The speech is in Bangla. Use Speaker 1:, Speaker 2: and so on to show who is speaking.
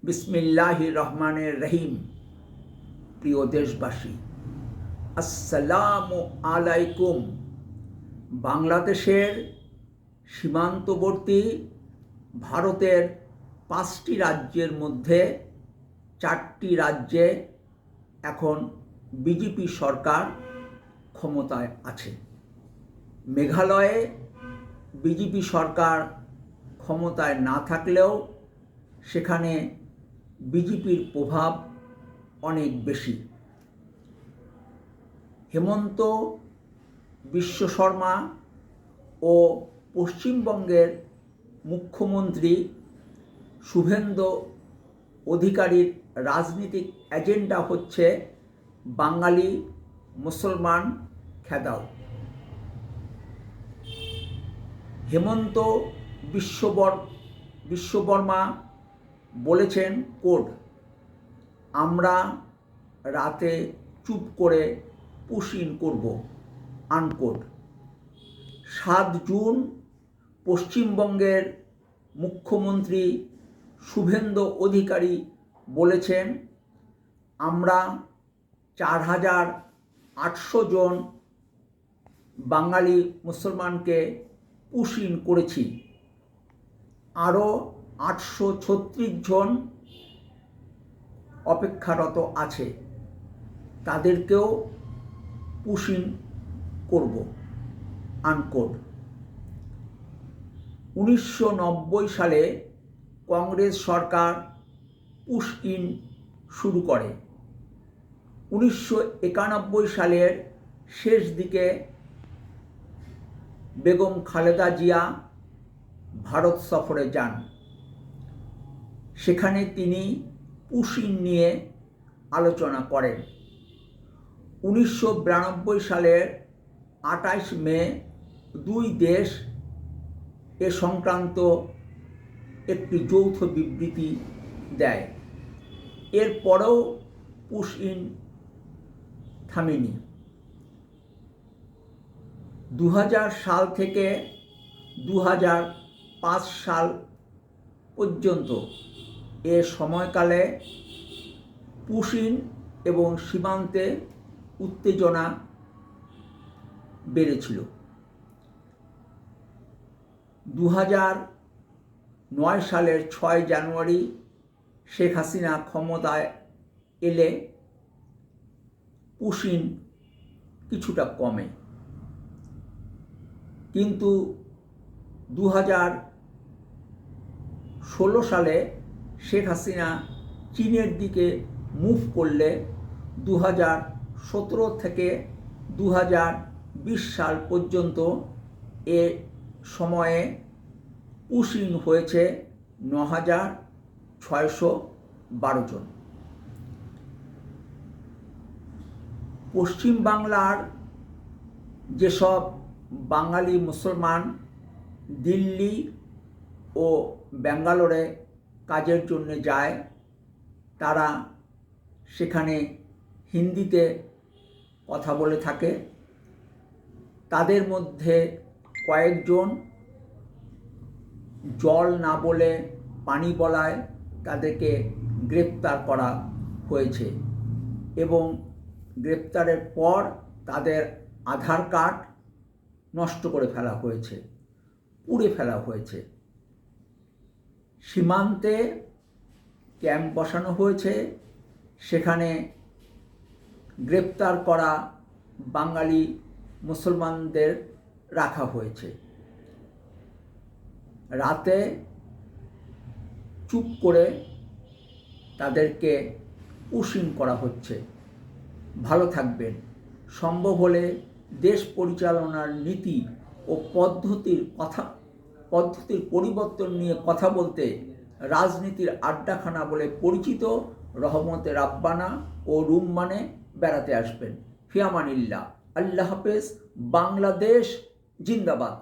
Speaker 1: বিসমিল্লাহির রহমানির রহিম। প্রিয় দেশবাসী, আসসালামু আলাইকুম। বাংলাদেশের সীমান্তবর্তী ভারতের 5টি রাজ্যের মধ্যে 4টি রাজ্যে এখন বিজেপি সরকার ক্ষমতায় আছে। মেঘালয়ে বিজেপি সরকার ক্ষমতায় না থাকলেও সেখানে বিজেপির প্রভাব অনেক বেশি। হেমন্ত বিশ্ব শর্মা ও পশ্চিমবঙ্গের মুখ্যমন্ত্রী শুভেন্দু অধিকারীর রাজনৈতিক এজেন্ডা হচ্ছে বাঙালি মুসলমান খেদাও। হেমন্ত বিশ্ববর্মা বলেছেন, কোড, আমরা রাতে চুপ করে পুশ ইন করব, আনকোড। 7 জুন পশ্চিমবঙ্গের মুখ্যমন্ত্রী শুভেন্দু অধিকারী বলেছেন, আমরা 4,800 জন বাঙালি মুসলমানকে পুশ ইন করেছি, আরও 836 জন অপেক্ষারত আছে, তাদেরকেও পুশ ইন করব, আনকোড। 1990 সালে কংগ্রেস সরকার পুশ ইন শুরু করে। 1991 সালের শেষ দিকে বেগম খালেদা জিয়া ভারত সফরে যান। সেখানে তিনি পুশ ইন নিয়ে আলোচনা করেন। 1992 সালের 28 মে 2 দেশ এ সংক্রান্ত একটি যৌথ বিবৃতি দেয়। এরপরেও পুশ ইন থামেনি। 2000 সাল থেকে 2005 সাল পর্যন্ত এ সময়কালে পুশ ইন এবং সীমান্তে উত্তেজনা বেড়েছিল। 2009 সালের 6 জানুয়ারি শেখ হাসিনা ক্ষমতায় এলে পুশ ইন কিছুটা কমে, কিন্তু 2016 সালে শেখ হাসিনা চীনের দিকে মুভ করলে 2017 থেকে 2020 সাল পর্যন্ত এ সময়ে পুশ ইন হয়েছে 9,612 জন। পশ্চিমবাংলার যেসব বাঙালি মুসলমান দিল্লি ও ব্যাঙ্গালোরে কাজের জন্য যায়, তারা সেখানে হিন্দিতে কথা বলে থাকে। তাদের মধ্যে কয়েকজন জল না বলে পানি বলায় তাদেরকে গ্রেপ্তার করা হয়েছে এবং গ্রেপ্তারের পর তাদের আধার কার্ড নষ্ট করে ফেলা হয়েছে, পুড়ে ফেলা হয়েছে। সীমান্তে ক্যাম্প বসানো হয়েছে, সেখানে গ্রেপ্তার করা বাঙালি মুসলমানদের রাখা হয়েছে। রাতে চুপ করে তাদেরকে পুশ ইন করা হচ্ছে। ভালো থাকবেন। সম্ভব হলে দেশ পরিচালনার নীতি ও পদ্ধতির পরিবর্তন নিয়ে কথা বলতে রাজনীতির আড্ডাখানা বলে পরিচিত রহমতে রাব্বানা ও রুম্মানে বেড়াতে আসবেন। ফিয়ামানিল্লাহ। আল্লাহ হাফেজ। বাংলাদেশ জিন্দাবাদ।